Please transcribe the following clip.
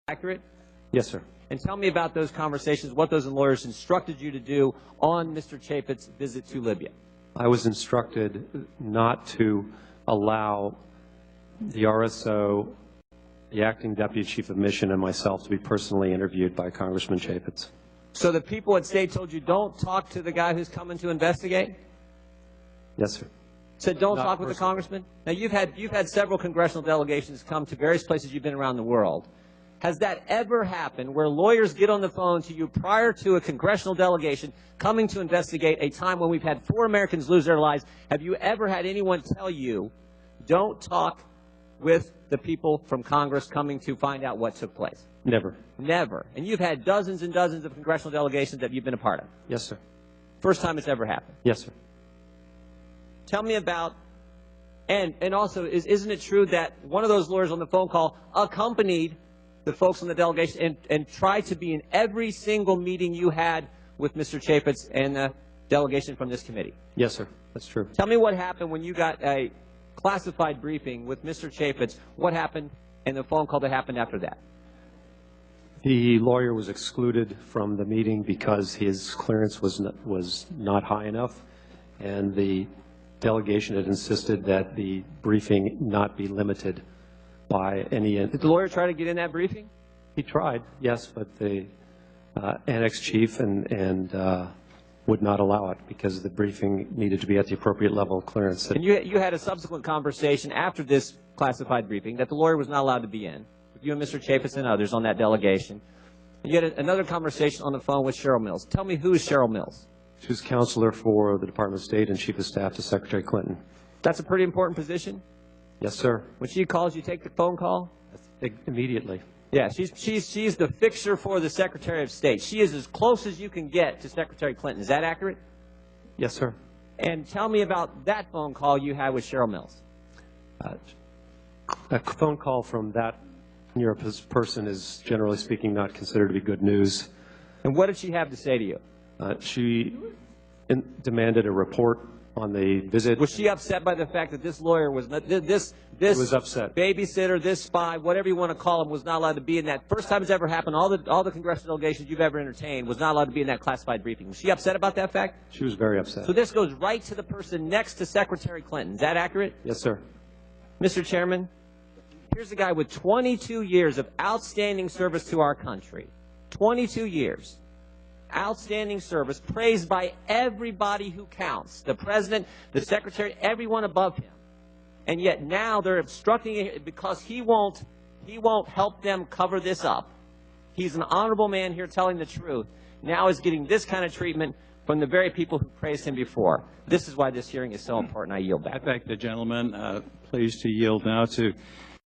Accurate? Yes, sir. And tell me about those conversations, what those lawyers instructed you to do on Mr. Chapit's visit to Libya. I was instructed not to allow the RSO, the acting deputy chief of mission, and myself to be personally interviewed by Congressman Chapitz. So the people at state told you don't talk to the guy who's coming to investigate? Yes, sir. Said don't talk with the congressman? Now you've had several congressional delegations come to various places you've been around the world. Has that ever happened where lawyers get on the phone to you prior to a congressional delegation coming to investigate a time when we've had 4 Americans lose their lives? Have you ever had anyone tell you, don't talk with the people from Congress coming to find out what took place? Never. Never. And you've had dozens and dozens of congressional delegations that you've been a part of? Yes, sir. First time it's ever happened? Yes, sir. Tell me about, and also, isn't it true that one of those lawyers on the phone call accompanied the folks on the delegation and tried to be in every single meeting you had with Mr. Chapitz and the delegation from this committee? Yes, sir. That's true. Tell me what happened when you got a classified briefing with Mr. Chapitz. What happened and the phone call that happened after that? The lawyer was excluded from the meeting because his clearance was not high enough, and the delegation had insisted that the briefing not be limited by any. Did the lawyer try to get in that briefing? He tried, yes, but the annex chief and would not allow it because the briefing needed to be at the appropriate level of clearance. And you had a subsequent conversation after this classified briefing that the lawyer was not allowed to be in, with you and Mr. Chapitz and others on that delegation. And you had another conversation on the phone with Cheryl Mills. Tell me, who is Cheryl Mills? She was counselor for the Department of State and chief of staff to Secretary Clinton. That's a pretty important position? Yes, sir. When she calls, you take the phone call? Immediately. Yeah, she's the fixer for the Secretary of State. She is as close as you can get to Secretary Clinton. Is that accurate? Yes, sir. And tell me about that phone call you had with Cheryl Mills. A phone call from that person is, generally speaking, not considered to be good news. And what did she have to say to you? She demanded a report on the visit. Was she upset by the fact that this lawyer was not, this was upset. Babysitter, this spy, whatever you want to call him, was not allowed to be in that? First time it's ever happened. All the congressional delegations you've ever entertained was not allowed to be in that classified briefing. Was she upset about that fact? She was very upset. So this goes right to the person next to Secretary Clinton. Is that accurate? Yes, sir. Mr. Chairman, here's a guy with 22 years of outstanding service to our country. 22 years. Outstanding service, praised by everybody who counts, the president, the secretary, everyone above him. And yet now they're obstructing it because he won't help them cover this up. He's an honorable man here telling the truth. Now is getting this kind of treatment from the very people who praised him before. This is why this hearing is so important. I yield back. I thank the gentleman. Pleased to yield now to